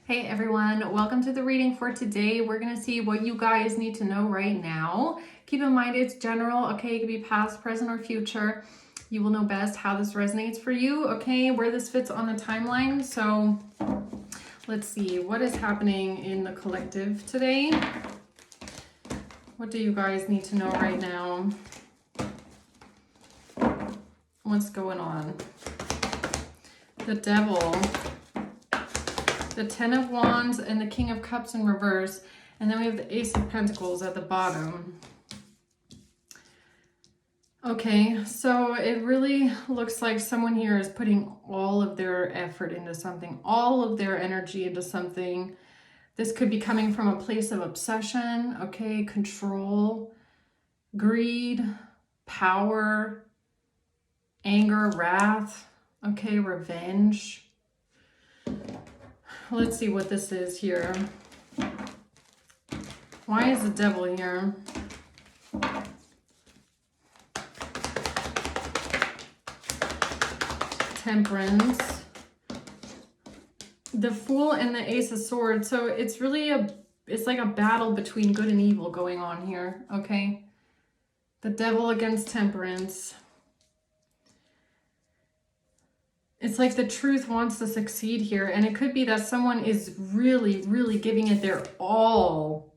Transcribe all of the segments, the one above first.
Hey everyone, welcome to the reading for today. We're going to see what you guys need to know right now. Keep in mind it's general, okay? It could be past, present, or future. You will know best how this resonates for you, okay? Where this fits on the timeline. So let's see what is happening in the collective today. What do you guys need to know right now? What's going on? The Devil, the Ten of Wands, and the King of Cups in reverse. And then we have the Ace of Pentacles at the bottom. Okay, so it really looks like someone here is putting all of their effort into something, all of their energy into something. This could be coming from a place of obsession, okay, control, greed, power, anger, wrath, okay, revenge. Let's see what this is here. Why is the Devil here? Temperance, the Fool, and the Ace of Swords. So it's really it's like a battle between good and evil going on here, okay? The Devil against Temperance. It's like the truth wants to succeed here, and it could be that someone is really, really giving it their all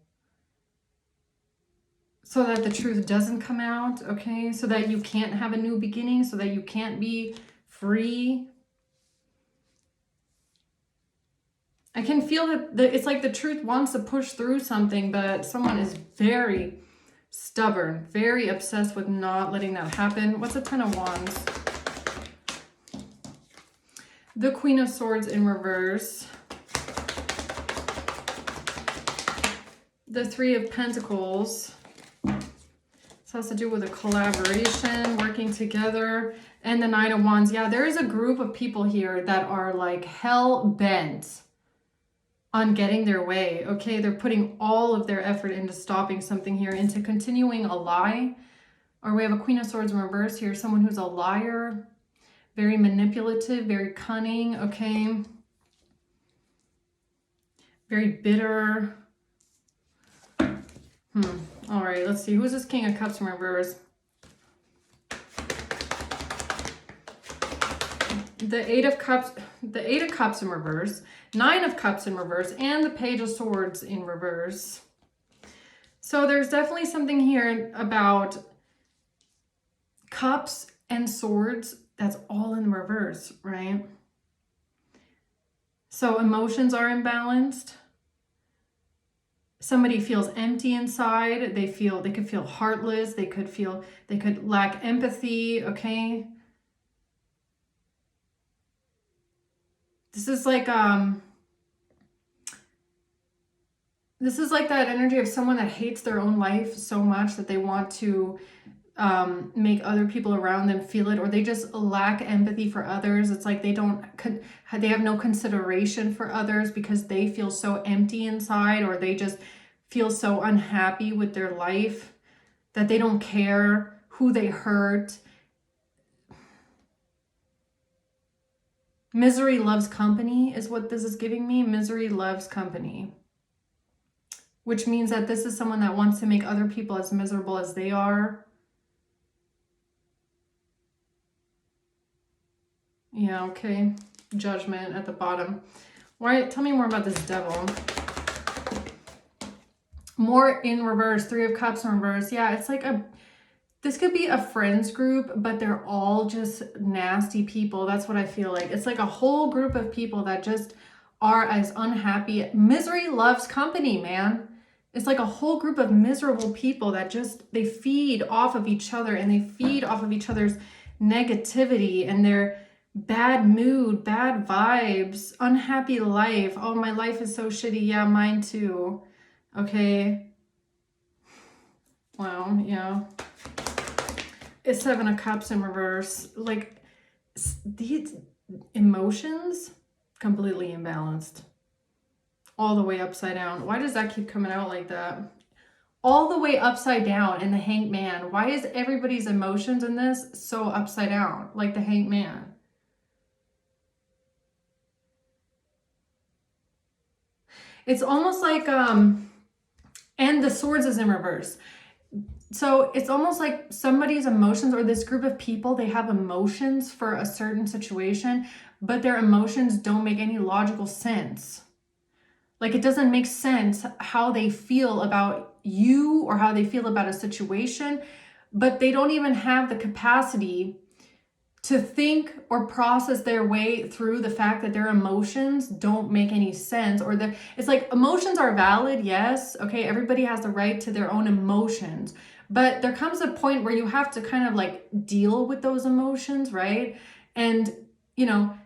so that the truth doesn't come out, okay? So that you can't have a new beginning, so that you can't be free. I can feel that it's like the truth wants to push through something, but someone is very stubborn, very obsessed with not letting that happen. What's the Ten of Wands? The Queen of Swords in reverse. The Three of Pentacles. This has to do with a collaboration, working together. And the Nine of Wands. Yeah, there is a group of people here that are like hell-bent on getting their way, okay? They're putting all of their effort into stopping something here, into continuing a lie. Or we have a Queen of Swords in reverse here, someone who's a liar, very manipulative, very cunning, okay? Very bitter. All right, let's see. Who's this King of Cups in reverse? The Eight of Cups in reverse, Nine of Cups in reverse, and the Page of Swords in reverse. So there's definitely something here about cups and swords that's all in reverse, right? So emotions are imbalanced. Somebody feels empty inside. They could feel heartless. They could lack empathy, okay? This is like that energy of someone that hates their own life so much that they want to make other people around them feel it, or they just lack empathy for others. It's like they have no consideration for others because they feel so empty inside, or they just feel so unhappy with their life that they don't care who they hurt. Misery loves company is what this is giving me. Misery loves company, which means that this is someone that wants to make other people as miserable as they are. Yeah, okay. Judgment at the bottom. Why? Tell me more about this Devil. More in reverse. Three of Cups in reverse. Yeah, it's like this could be a friends group, but they're all just nasty people. That's what I feel like. It's like a whole group of people that just are as unhappy. Misery loves company, man. It's like a whole group of miserable people that they feed off of each other, and they feed off of each other's negativity and their bad mood, bad vibes, unhappy life. Oh, my life is so shitty. Yeah, mine too. Okay. Wow, yeah. It's Seven of Cups in reverse. Like, these emotions, completely imbalanced. All the way upside down. Why does that keep coming out like that? All the way upside down in the Hanged Man. Why is everybody's emotions in this so upside down, like the Hanged Man? It's almost like, and the swords is in reverse. So it's almost like somebody's emotions, or this group of people, they have emotions for a certain situation, but their emotions don't make any logical sense. Like, it doesn't make sense how they feel about you or how they feel about a situation, but they don't even have the capacity to think or process their way through the fact that their emotions don't make any sense. Or it's like, emotions are valid, yes, okay, everybody has the right to their own emotions, but there comes a point where you have to kind of like deal with those emotions, right? And you know,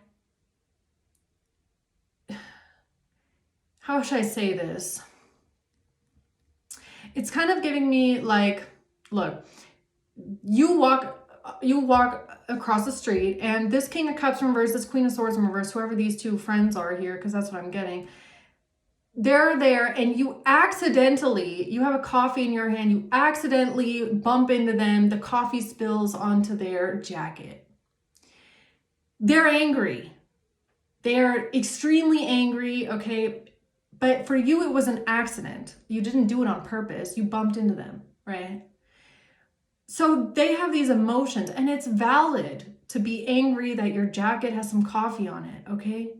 how should I say this? It's kind of giving me like, look, you walk across the street, and this King of Cups in reverse, this Queen of Swords in reverse, whoever these two friends are here, because that's what I'm getting, they're there, and you have a coffee in your hand, you accidentally bump into them, the coffee spills onto their jacket. They're angry. They're extremely angry, okay? But for you, it was an accident. You didn't do it on purpose. You bumped into them, right? So they have these emotions, and it's valid to be angry that your jacket has some coffee on it, okay?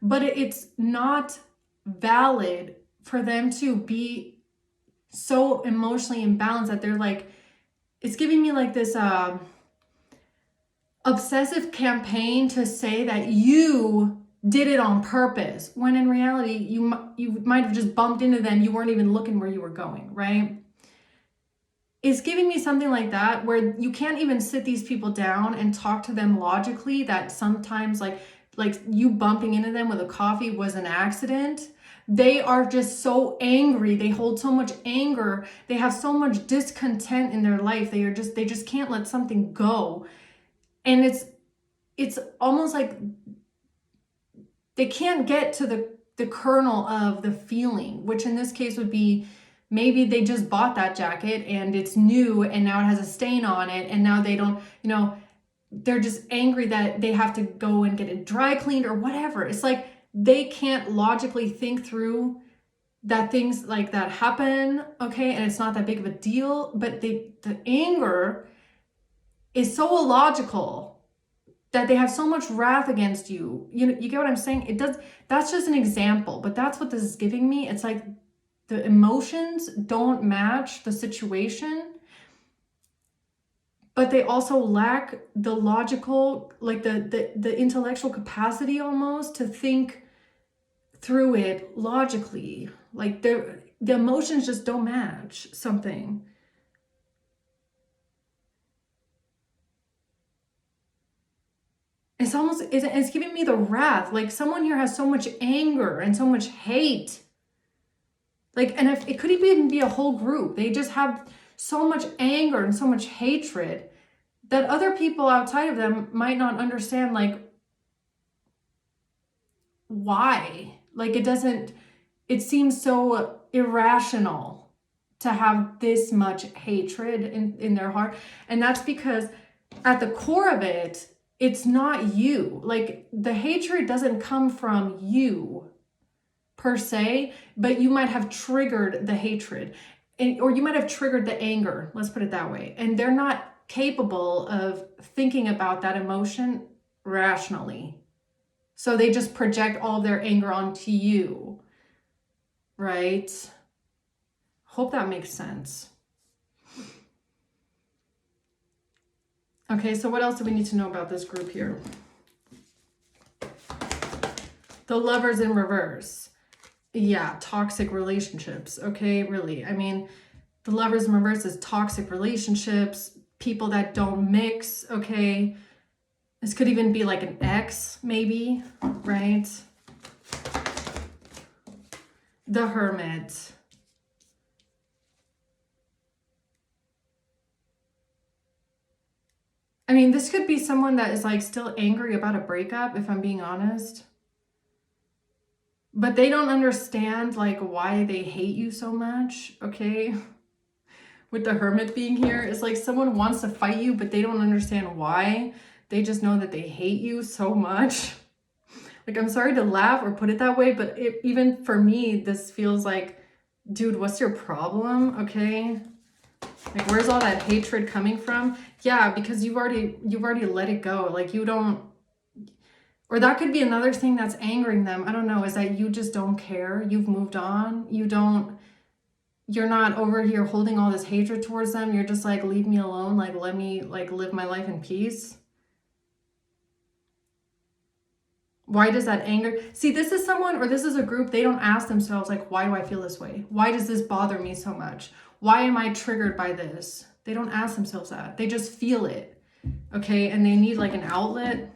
But it's not valid for them to be so emotionally imbalanced that they're like, it's giving me like this obsessive campaign to say that you did it on purpose, when in reality, you might have just bumped into them. You weren't even looking where you were going, right? It's giving me something like that, where you can't even sit these people down and talk to them logically, that sometimes like you bumping into them with a coffee was an accident. They are just so angry. They hold so much anger. They have so much discontent in their life. They just can't let something go. And it's almost like they can't get to the kernel of the feeling, which in this case would be, maybe they just bought that jacket and it's new and now it has a stain on it, and now they don't, they're just angry that they have to go and get it dry cleaned or whatever. It's like they can't logically think through that things like that happen, okay, and it's not that big of a deal, but the anger is so illogical that they have so much wrath against you. You get what I'm saying? That's just an example, but that's what this is giving me. It's like the emotions don't match the situation, but they also lack the logical, like the intellectual capacity almost to think through it logically. Like the emotions just don't match something. It's giving me the wrath. Like, someone here has so much anger and so much hate. Like, and if it could even be a whole group, they just have so much anger and so much hatred that other people outside of them might not understand, like, why. Like, it seems so irrational to have this much hatred in their heart. And that's because at the core of it, it's not you. Like, the hatred doesn't come from you per se, but you might have triggered the hatred, or you might have triggered the anger, let's put it that way. And they're not capable of thinking about that emotion rationally. So they just project all of their anger onto you, right? Hope that makes sense. Okay, so what else do we need to know about this group here? The Lovers in reverse. Yeah, toxic relationships. Okay, really. I mean, the Lovers in reverse is toxic relationships, people that don't mix, okay? This could even be like an ex, maybe, right? The Hermit. I mean, this could be someone that is like still angry about a breakup, if I'm being honest. But they don't understand like why they hate you so much, okay? With the Hermit being here, it's like someone wants to fight you, but they don't understand why. They just know that they hate you so much. Like, I'm sorry to laugh or put it that way, but even for me, this feels like, dude, what's your problem? Okay. Like, where's all that hatred coming from? Yeah, because you've already let it go. Like, you don't, or that could be another thing that's angering them. I don't know, is that you just don't care. You've moved on. You're not over here holding all this hatred towards them. You're just like, leave me alone. Like, let me like live my life in peace. Why does that anger? See, this is someone, or this is a group, they don't ask themselves, like, why do I feel this way? Why does this bother me so much? Why am I triggered by this? They don't ask themselves that. They just feel it, okay? And they need like an outlet,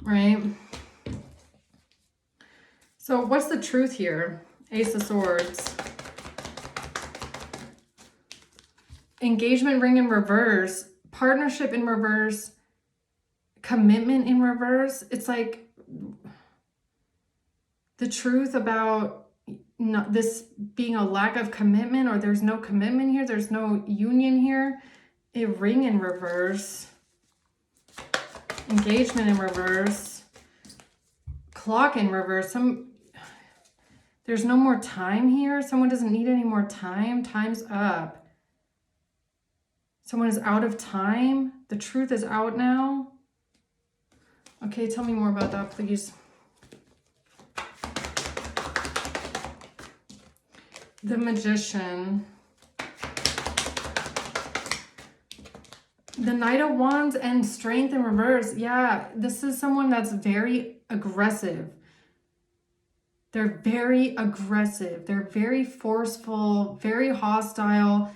right? So what's the truth here? Ace of Swords. Engagement ring in reverse. Partnership in reverse. Commitment in reverse. It's like the truth about not this being a lack of commitment, or there's no commitment here, there's no union here. A ring in reverse. Engagement in reverse. Clock in reverse. There's no more time here. Someone doesn't need any more time. Time's up. Someone is out of time. The truth is out now. Okay, tell me more about that, please. The Magician. The Knight of Wands and Strength in reverse. Yeah, this is someone that's very aggressive. They're very aggressive. They're very forceful, very hostile,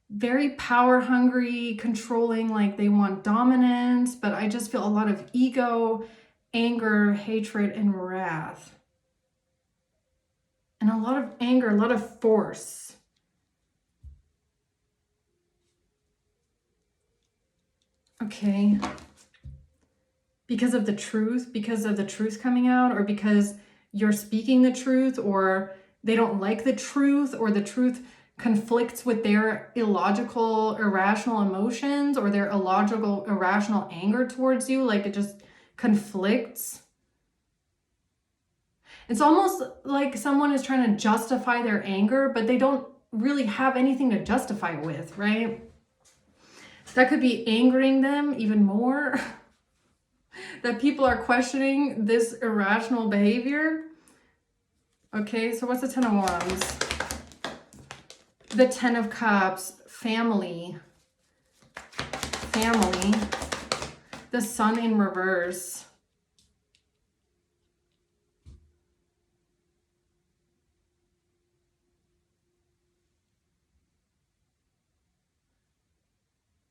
very power hungry, controlling, like they want dominance, but I just feel a lot of ego, anger, hatred, and wrath. And a lot of anger, a lot of force. Okay. Because of the truth coming out, or because you're speaking the truth, or they don't like the truth, or the truth conflicts with their illogical, irrational emotions, or their illogical, irrational anger towards you. Like, it just conflicts. It's almost like someone is trying to justify their anger, but they don't really have anything to justify it with, right? That could be angering them even more. That people are questioning this irrational behavior. Okay, so what's the Ten of Wands? The Ten of Cups, family. Family. The Sun in reverse.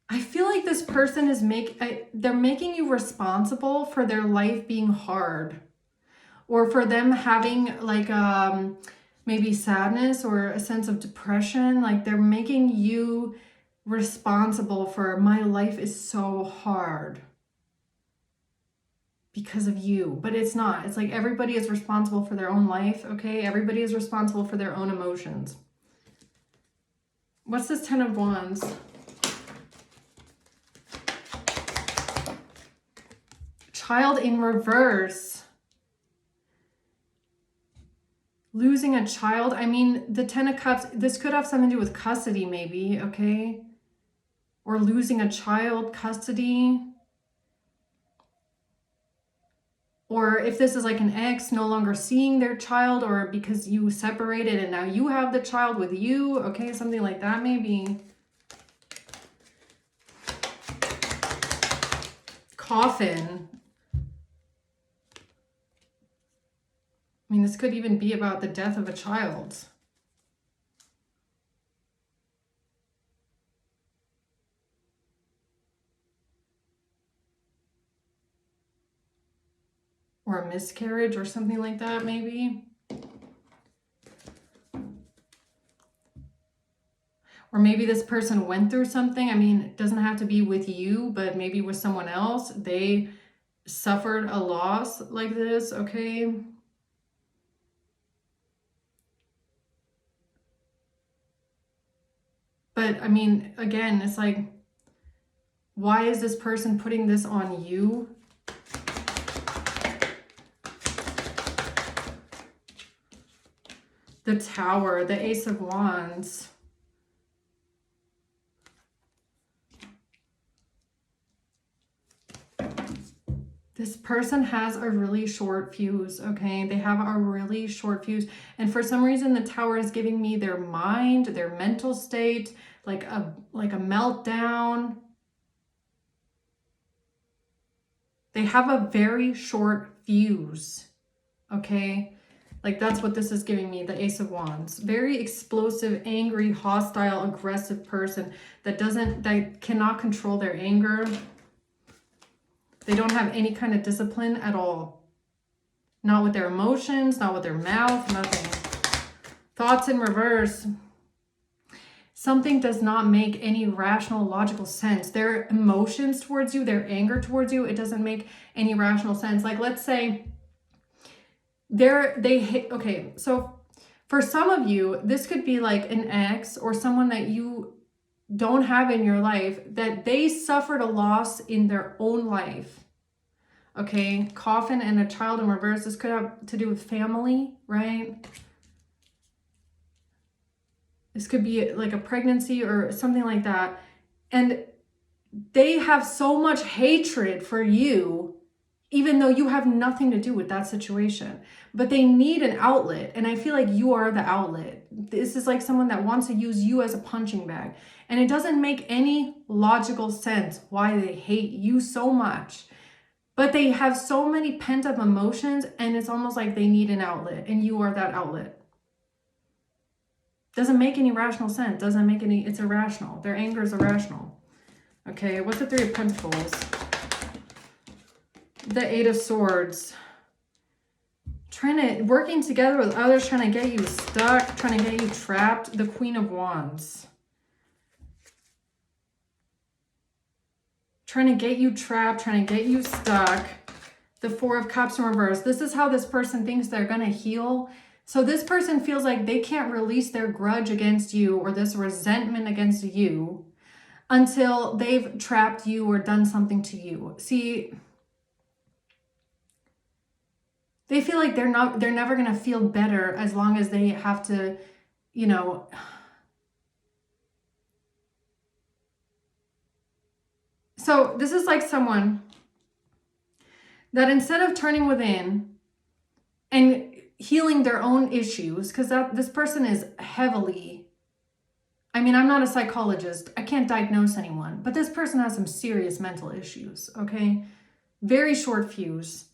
I feel like this person is they're making you responsible for their life being hard, or for them having like maybe sadness or a sense of depression. Like, they're making you responsible for, my life is so hard because of you. But it's not. It's like everybody is responsible for their own life, okay? Everybody is responsible for their own emotions. What's this Ten of Wands? Child in reverse. Losing a child. I mean, the Ten of Cups, this could have something to do with custody maybe, okay? Or losing a child, custody. Or if this is like an ex no longer seeing their child, or because you separated and now you have the child with you, okay? Something like that maybe. Coffin. I mean, this could even be about the death of a child. Or a miscarriage or something like that, maybe. Or maybe this person went through something. I mean, it doesn't have to be with you, but maybe with someone else. They suffered a loss like this, okay? But I mean, again, it's like, why is this person putting this on you? The Tower, the Ace of Wands. This person has a really short fuse, okay? They have a really short fuse. And for some reason, the Tower is giving me their mind, their mental state, like a meltdown. They have a very short fuse, okay? Like that's what this is giving me, the Ace of Wands. Very explosive, angry, hostile, aggressive person that cannot control their anger. They don't have any kind of discipline at all. Not with their emotions, not with their mouth, nothing. Thoughts in reverse. Something does not make any rational, logical sense. Their emotions towards you, their anger towards you, it doesn't make any rational sense. Like let's say okay, so for some of you, this could be like an ex or someone that you don't have in your life, that they suffered a loss in their own life. Okay, coffin and a child in reverse. This could have to do with family, right? This could be like a pregnancy or something like that. And they have so much hatred for you, even though you have nothing to do with that situation. But they need an outlet. And I feel like you are the outlet. This is like someone that wants to use you as a punching bag. And it doesn't make any logical sense why they hate you so much. But they have so many pent-up emotions, and it's almost like they need an outlet, and you are that outlet. Doesn't make any rational sense. Doesn't make any, it's irrational. Their anger is irrational. Okay, what's the Three of Pentacles? The Eight of Swords. Working together with others, trying to get you stuck, trying to get you trapped. The Queen of Wands. Trying to get you trapped, trying to get you stuck. The Four of Cups in reverse. This is how this person thinks they're going to heal. So this person feels like they can't release their grudge against you or this resentment against you until they've trapped you or done something to you. See, they feel like they're never going to feel better as long as they have to, you know, so this is like someone that instead of turning within and healing their own issues, because this person is heavily, I mean, I'm not a psychologist. I can't diagnose anyone, but this person has some serious mental issues, okay? Very short fuse.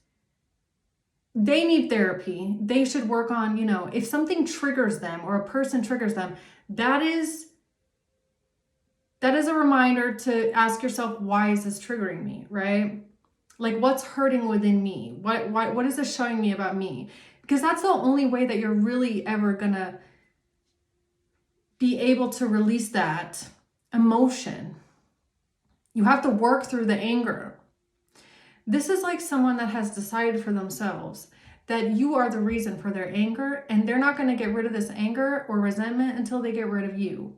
They need therapy. They should work on, you know, if something triggers them or a person triggers them, that is a reminder to ask yourself, why is this triggering me, right? Like, what's hurting within me? What is this showing me about me? Because that's the only way that you're really ever gonna be able to release that emotion. You have to work through the anger. This is like someone that has decided for themselves that you are the reason for their anger, and they're not gonna get rid of this anger or resentment until they get rid of you.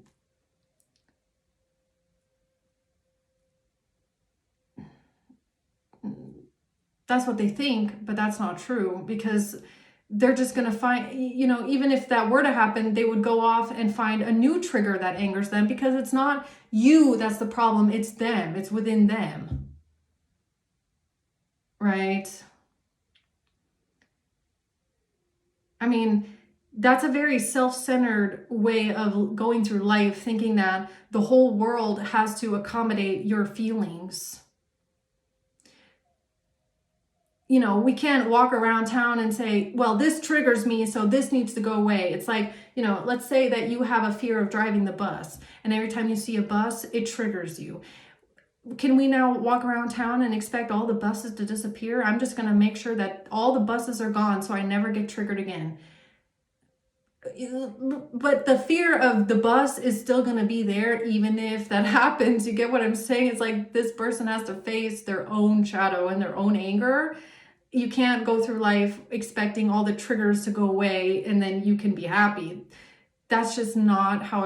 That's what they think, but that's not true, because they're just going to find, you know, even if that were to happen, they would go off and find a new trigger that angers them, because it's not you that's the problem, it's them, it's within them. Right? I mean, that's a very self-centered way of going through life, thinking that the whole world has to accommodate your feelings. You know, we can't walk around town and say, well, this triggers me, so this needs to go away. It's like, you know, let's say that you have a fear of driving the bus, and every time you see a bus, it triggers you. Can we now walk around town and expect all the buses to disappear? I'm just going to make sure that all the buses are gone so I never get triggered again. But the fear of the bus is still going to be there even if that happens. You get what I'm saying? It's like this person has to face their own shadow and their own anger. You can't go through life expecting all the triggers to go away and then you can be happy. That's just not how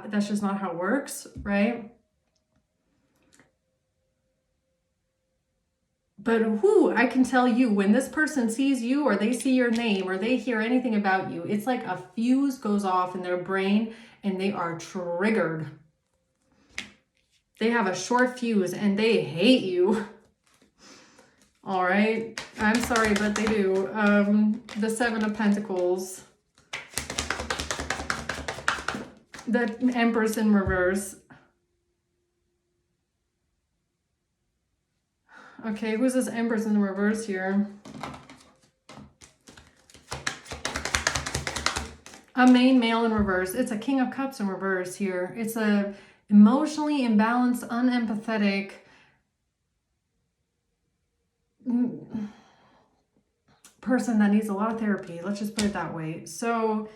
that's just not how it works, right? But I can tell you, when this person sees you or they see your name or they hear anything about you, it's like a fuse goes off in their brain and they are triggered. They have a short fuse and they hate you. All right. I'm sorry, but they do. The Seven of Pentacles. The Empress in reverse. Okay, who's this Empress in the reverse here? A main male in reverse. It's a King of Cups in reverse here. It's a emotionally imbalanced, unempathetic person that needs a lot of therapy. Let's just put it that way. So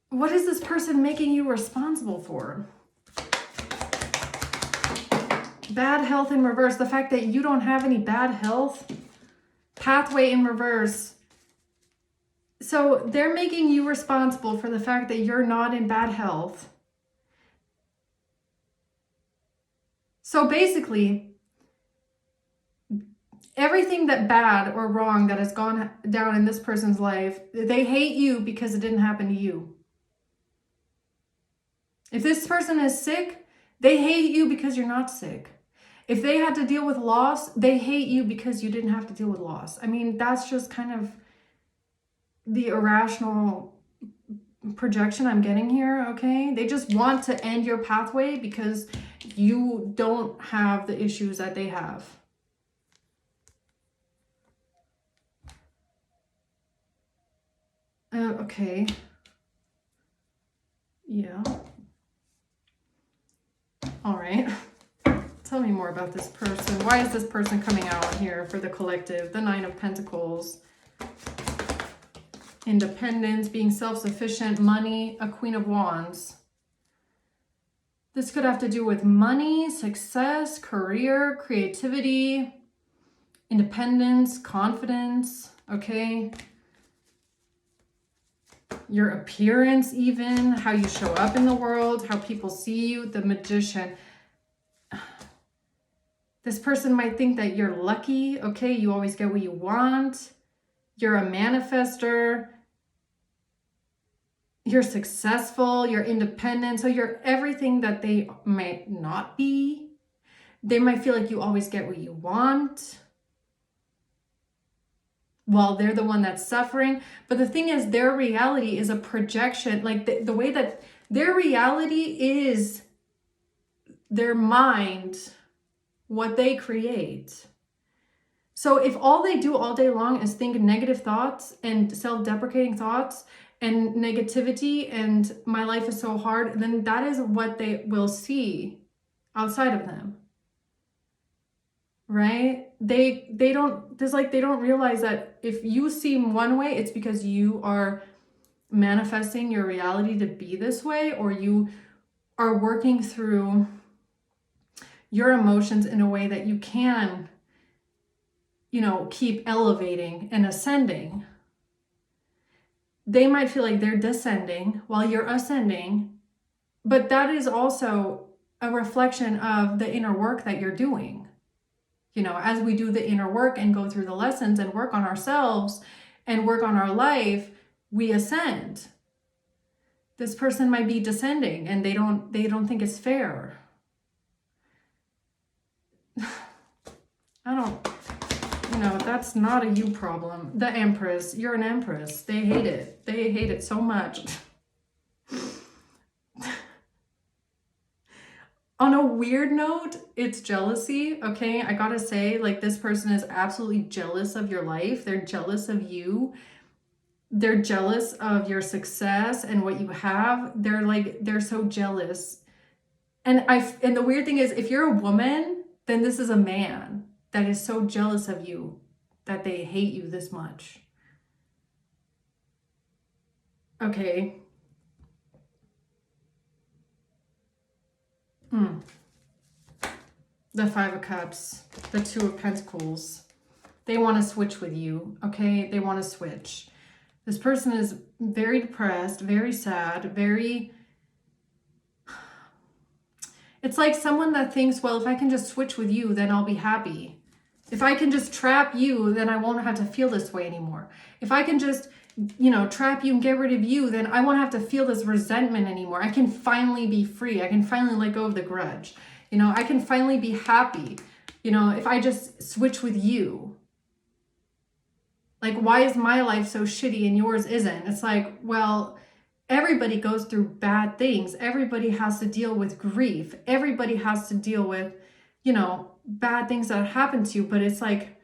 what is this person making you responsible for? Bad health in reverse. The fact that you don't have any bad health. Pathway in reverse. So they're making you responsible for the fact that you're not in bad health. So basically, everything that bad or wrong that has gone down in this person's life, they hate you because it didn't happen to you. If this person is sick, they hate you because you're not sick. If they had to deal with loss, they hate you because you didn't have to deal with loss. I mean, that's just kind of the irrational projection I'm getting here, okay? They just want to end your pathway because you don't have the issues that they have. Okay. Yeah. All right. Tell me more about this person. Why is this person coming out here for the collective? The Nine of Pentacles. Independence, being self-sufficient, money, a Queen of Wands. This could have to do with money, success, career, creativity, independence, confidence, okay? Your appearance even, how you show up in the world, how people see you, the Magician. This person might think that you're lucky, okay? You always get what you want. You're a manifester. You're successful, you're independent. So you're everything that they might not be. They might feel like you always get what you want, while they're the one that's suffering. But the thing is, their reality is a projection. Like the way that their reality is their mind, what they create. So if all they do all day long is think negative thoughts and self-deprecating thoughts and negativity and my life is so hard, then that is what they will see outside of them. Right? They don't, it's like they don't realize that if you seem one way, it's because you are manifesting your reality to be this way, or you are working through your emotions in a way that you can, you know, keep elevating and ascending. They might feel like they're descending while you're ascending, but that is also a reflection of the inner work that you're doing. You know, as we do the inner work and go through the lessons and work on ourselves and work on our life, we ascend. This person might be descending and they don't think it's fair. You know, that's not a you problem. The Empress, you're an Empress. They hate it. They hate it so much. On a weird note, it's jealousy, okay? I gotta say, like, this person is absolutely jealous of your life. They're jealous of you. They're jealous of your success and what you have. They're so jealous. And the weird thing is, if you're a woman, then this is a man that is so jealous of you that they hate you this much. Okay. The Five of Cups, the Two of Pentacles. They want to switch with you, okay? They want to switch. This person is very depressed, very sad, very... It's like someone that thinks, well, if I can just switch with you, then I'll be happy. If I can just trap you, then I won't have to feel this way anymore. If I can just, trap you and get rid of you, then I won't have to feel this resentment anymore. I can finally be free. I can finally let go of the grudge. I can finally be happy, if I just switch with you. Like, why is my life so shitty and yours isn't? It's like, well, everybody goes through bad things. Everybody has to deal with grief. Everybody has to deal with, bad things that happen to you. But it's like,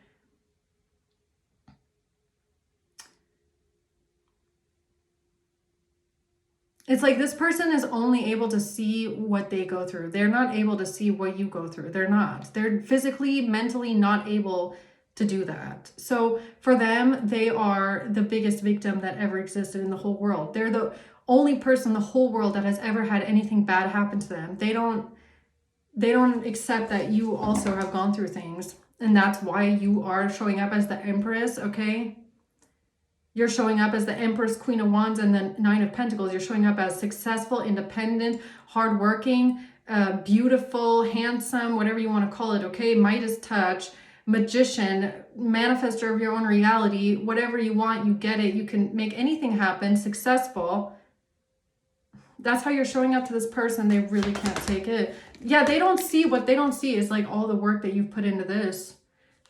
this person is only able to see what they go through. They're not able to see what you go through. They're not. They're physically, mentally not able to do that. So for them, they are the biggest victim that ever existed in the whole world. They're the only person in the whole world that has ever had anything bad happen to them. They don't accept that you also have gone through things. And that's why you are showing up as the Empress, okay? You're showing up as the Empress, Queen of Wands, and the Nine of Pentacles. You're showing up as successful, independent, hardworking, beautiful, handsome, whatever you want to call it, okay? Midas touch, magician, manifester of your own reality, whatever you want, you get it. You can make anything happen, successful. That's how you're showing up to this person. They really can't take it. Yeah, they don't see what they don't see is like all the work that you've put into this.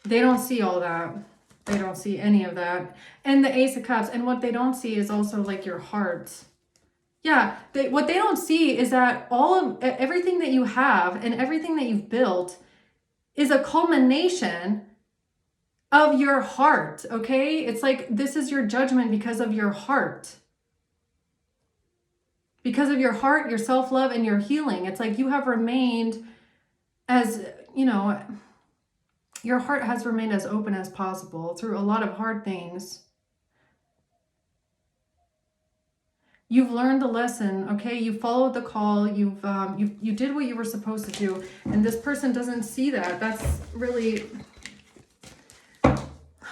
They don't see all that. They don't see any of that. And the Ace of Cups. And what they don't see is also like your heart. Yeah, what they don't see is that everything that you have and everything that you've built is a culmination of your heart, okay? It's like this is your judgment because of your heart. Because of your heart, your self-love, and your healing. It's like you have remained as, your heart has remained as open as possible through a lot of hard things. You've learned the lesson, okay? You followed the call. You did what you were supposed to do. And this person doesn't see that. That's really...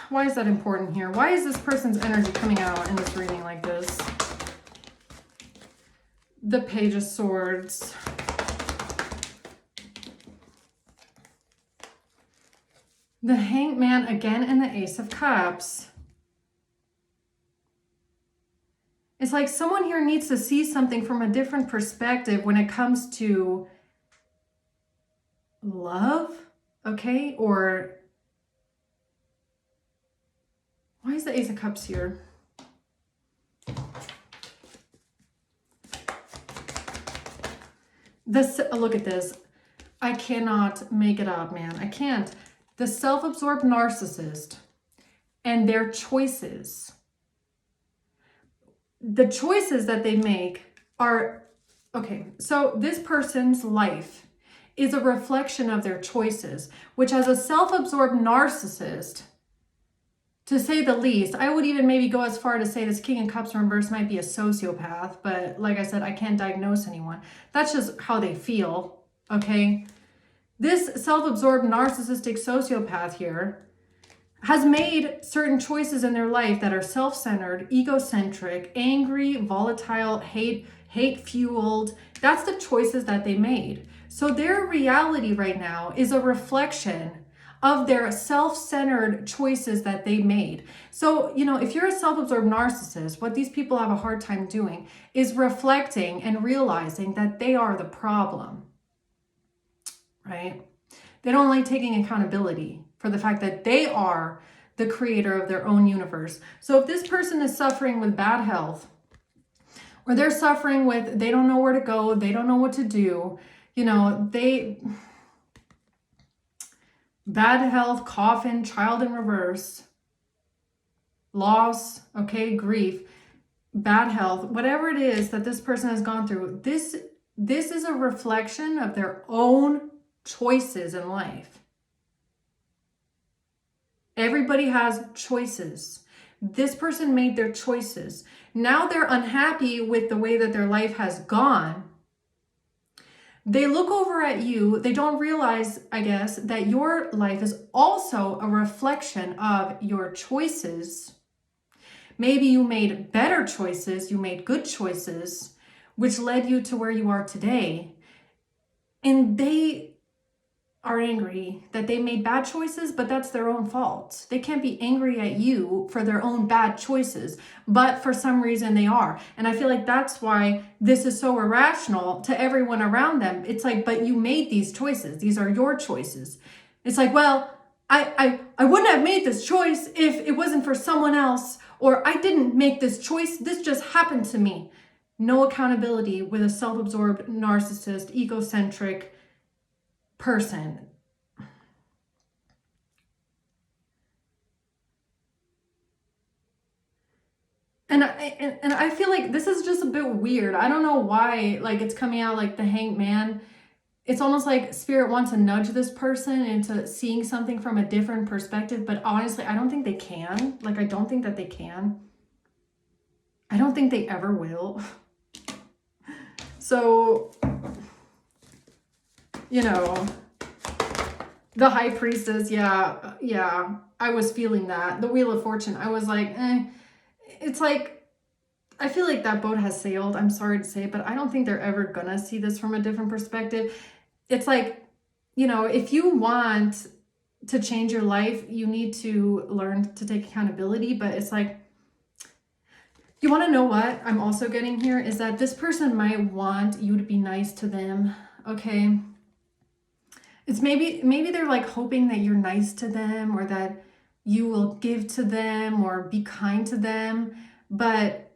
Why is that important here? Why is this person's energy coming out in this reading like this? The Page of Swords. The Hanged Man again, and the Ace of Cups. It's like someone here needs to see something from a different perspective when it comes to love, okay? Or why is the Ace of Cups here? Look at this. I cannot make it up, man. I can't. The self-absorbed narcissist and their choices. The choices that they make are, okay, so this person's life is a reflection of their choices, which as a self-absorbed narcissist, to say the least, I would even maybe go as far to say this King of Cups reverse might be a sociopath, but like I said, I can't diagnose anyone. That's just how they feel, okay? This self-absorbed narcissistic sociopath here has made certain choices in their life that are self-centered, egocentric, angry, volatile, hate-fueled. That's the choices that they made. So their reality right now is a reflection of their self-centered choices that they made. So, if you're a self-absorbed narcissist, what these people have a hard time doing is reflecting and realizing that they are the problem, right? They don't like taking accountability for the fact that they are the creator of their own universe. So if this person is suffering with bad health, or they're suffering with, they don't know where to go, they don't know what to do, bad health, coffin, child in reverse, loss, okay, grief, bad health, whatever it is that this person has gone through, this is a reflection of their own choices in life. Everybody has choices. This person made their choices. Now they're unhappy with the way that their life has gone. They look over at you. They don't realize, I guess, that your life is also a reflection of your choices. Maybe you made better choices. You made good choices, which led you to where you are today. And they are angry that they made bad choices, but that's their own fault. They can't be angry at you for their own bad choices, but for some reason they are. And I feel like that's why this is so irrational to everyone around them. It's like, but you made these choices. These are your choices. It's like, well, I wouldn't have made this choice if it wasn't for someone else, or I didn't make this choice. This just happened to me. No accountability with a self-absorbed, narcissist, egocentric person. And I feel like this is just a bit weird. I don't know why, like, it's coming out like the Hanged Man. It's almost like Spirit wants to nudge this person into seeing something from a different perspective, but honestly, I don't think they can. Like, I don't think that they can. I don't think they ever will. So, you know, the High Priestess, yeah, I was feeling that. The Wheel of Fortune, I was like, it's like, I feel like that boat has sailed. I'm sorry to say, but I don't think they're ever gonna see this from a different perspective. It's like, you know, if you want to change your life, you need to learn to take accountability. But it's like, you want to know what I'm also getting here is that this person might want you to be nice to them. Okay. It's maybe they're like hoping that you're nice to them, or that you will give to them or be kind to them. But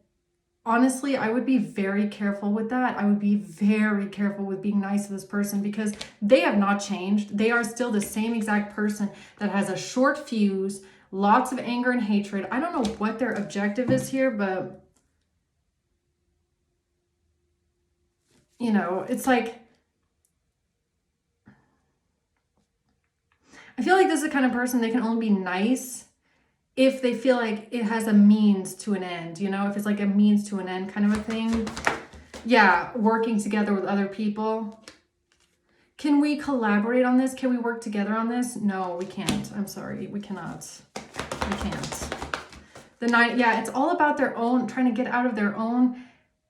honestly, I would be very careful with that. I would be very careful with being nice to this person, because they have not changed. They are still the same exact person that has a short fuse, lots of anger and hatred. I don't know what their objective is here, but, you know, it's like, I feel like this is the kind of person, they can only be nice if they feel like it has a means to an end, you know, if it's like a means to an end kind of a thing. Yeah, working together with other people. Can we collaborate on this? Can we work together on this? No, we can't. I'm sorry, we cannot. We can't. The 9, yeah, it's all about their own, trying to get out of their own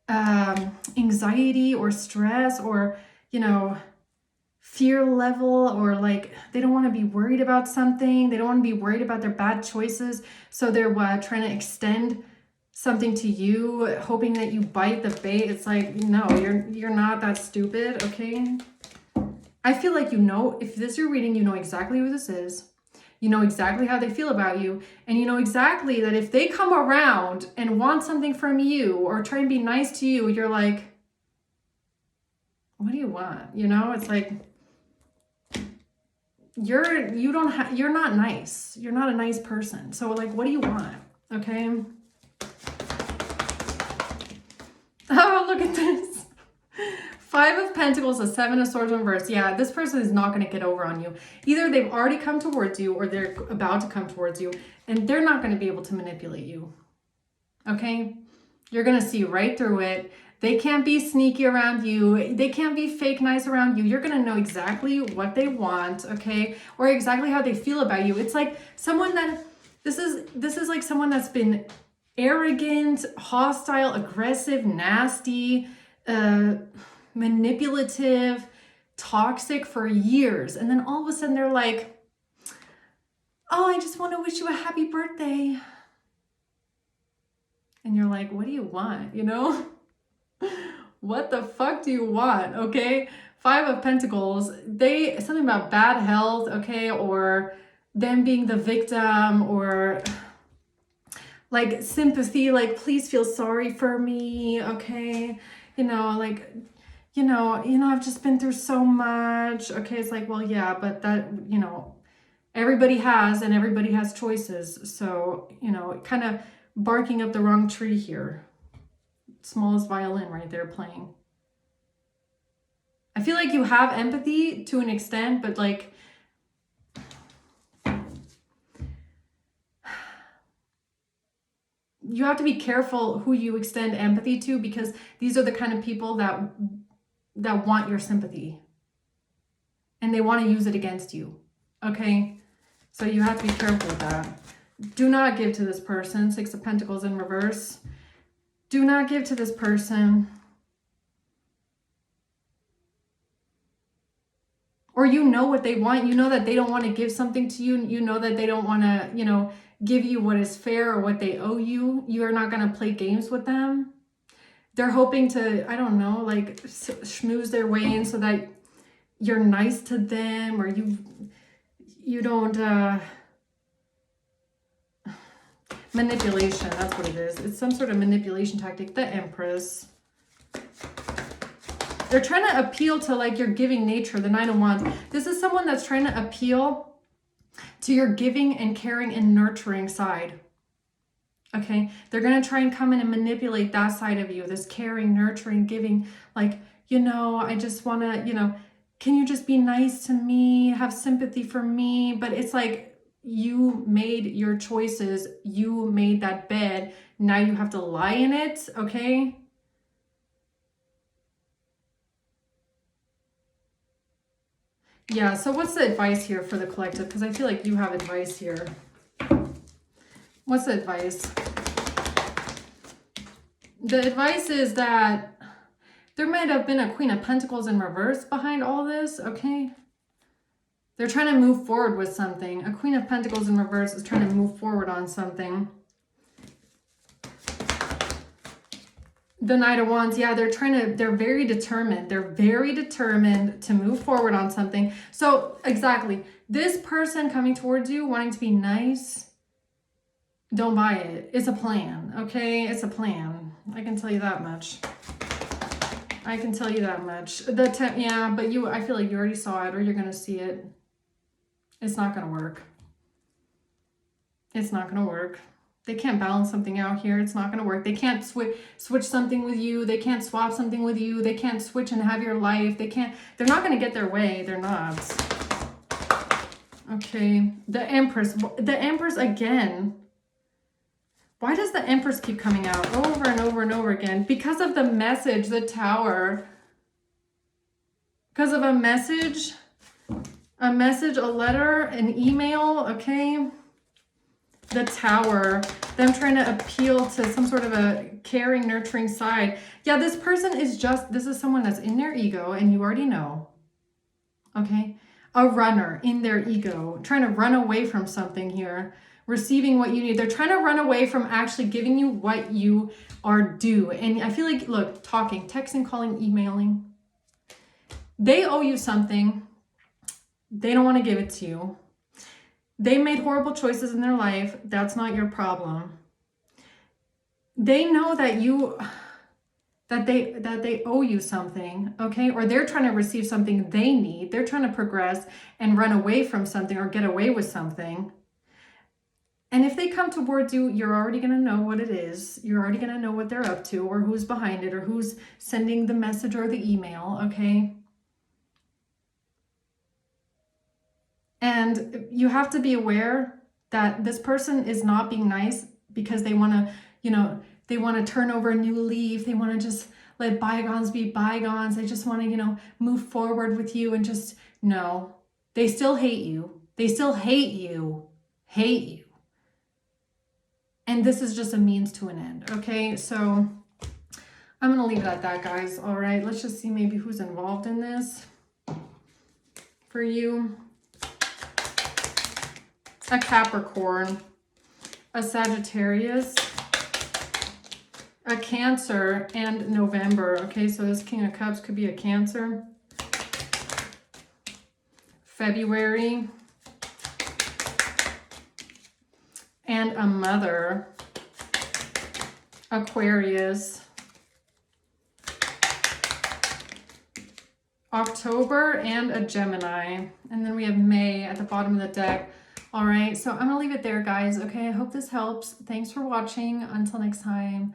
anxiety or stress, or, you know, fear level, or like they don't want to be worried about something. They don't want to be worried about their bad choices. So they're trying to extend something to you, hoping that you bite the bait. It's like, no, you're not that stupid, okay? I feel like, you know, if this is your reading, you know exactly who this is. You know exactly how they feel about you. And you know exactly that if they come around and want something from you or try and be nice to you, you're like, what do you want? You know, it's like, you're not nice. You're not a nice person. So like, what do you want? Okay. Oh, look at this. 5 of Pentacles, a 7 of Swords in reverse. Yeah, this person is not going to get over on you. Either they've already come towards you, or they're about to come towards you, and they're not going to be able to manipulate you. Okay? You're going to see right through it. They can't be sneaky around you. They can't be fake nice around you. You're going to know exactly what they want, okay? Or exactly how they feel about you. It's like someone that, this is like someone that's been arrogant, hostile, aggressive, nasty, manipulative, toxic for years. And then all of a sudden they're like, oh, I just want to wish you a happy birthday. And you're like, what do you want? You know? What the fuck do you want? Okay. 5 of Pentacles, something about bad health, okay, or them being the victim, or like sympathy, like please feel sorry for me, okay, you know, like, you know, I've just been through so much, okay. It's like, well, yeah, but that, you know, everybody has choices, so, you know, kind of barking up the wrong tree here. Smallest violin right there playing. I feel like you have empathy to an extent, but like, you have to be careful who you extend empathy to, because these are the kind of people that want your sympathy, and they want to use it against you, okay? So you have to be careful with that. Do not give to this person. 6 of Pentacles in reverse. Do not give to this person. Or you know what they want. You know that they don't want to give something to you. You know that they don't want to, you know, give you what is fair or what they owe you. You are not going to play games with them. They're hoping to, I don't know, like schmooze their way in so that you're nice to them, or you don't, manipulation, that's what it is. It's some sort of manipulation tactic. The Empress. They're trying to appeal to like your giving nature, the Nine of Wands. This is someone that's trying to appeal to your giving and caring and nurturing side. Okay, they're going to try and come in and manipulate that side of you, this caring, nurturing, giving, like, you know, I just want to, you know, can you just be nice to me, have sympathy for me? But it's like you made your choices, you made that bed, now you have to lie in it, okay? Yeah, so what's the advice here for the collective? Because I feel like you have advice here. What's the advice? The advice is that there might have been a Queen of Pentacles in reverse behind all this, okay? They're trying to move forward with something. A Queen of Pentacles in reverse is trying to move forward on something. The Knight of Wands, yeah, they're very determined. They're very determined to move forward on something. So, exactly. This person coming towards you, wanting to be nice, don't buy it. It's a plan, okay? It's a plan. I can tell you that much. I can tell you that much. Yeah, but I feel like you already saw it, or you're going to see it. It's not going to work. It's not going to work. They can't balance something out here. It's not going to work. They can't switch something with you. They can't swap something with you. They can't switch and have your life. They're not going to get their way. They're not. Okay. The Empress. The Empress again. Why does the Empress keep coming out over and over and over again? Because of the message, the Tower. Because of a message, a letter, an email, okay? The Tower, them trying to appeal to some sort of a caring, nurturing side. Yeah, this person is this is someone that's in their ego, and you already know, okay? A runner in their ego, trying to run away from something here, receiving what you need. They're trying to run away from actually giving you what you are due. And I feel like, look, talking, texting, calling, emailing. They owe you something. They don't want to give it to you. They made horrible choices in their life. That's not your problem. They know that they owe you something, okay? Or they're trying to receive something they need. They're trying to progress and run away from something or get away with something. And if they come towards you, you're already going to know what it is. You're already going to know what they're up to, or who's behind it, or who's sending the message or the email, okay? And you have to be aware that this person is not being nice because they want to, you know, they want to turn over a new leaf. They want to just let bygones be bygones. They just want to, you know, move forward with you and just, no. They still hate you. They still hate you. Hate you. And this is just a means to an end, okay? So I'm going to leave it at that, guys. All right, let's just see maybe who's involved in this for you. A Capricorn, a Sagittarius, a Cancer, and November. Okay, so this King of Cups could be a Cancer. February. And a Mother. Aquarius. October, and a Gemini. And then we have May at the bottom of the deck. All right, so I'm going to leave it there, guys. Okay, I hope this helps. Thanks for watching. Until next time.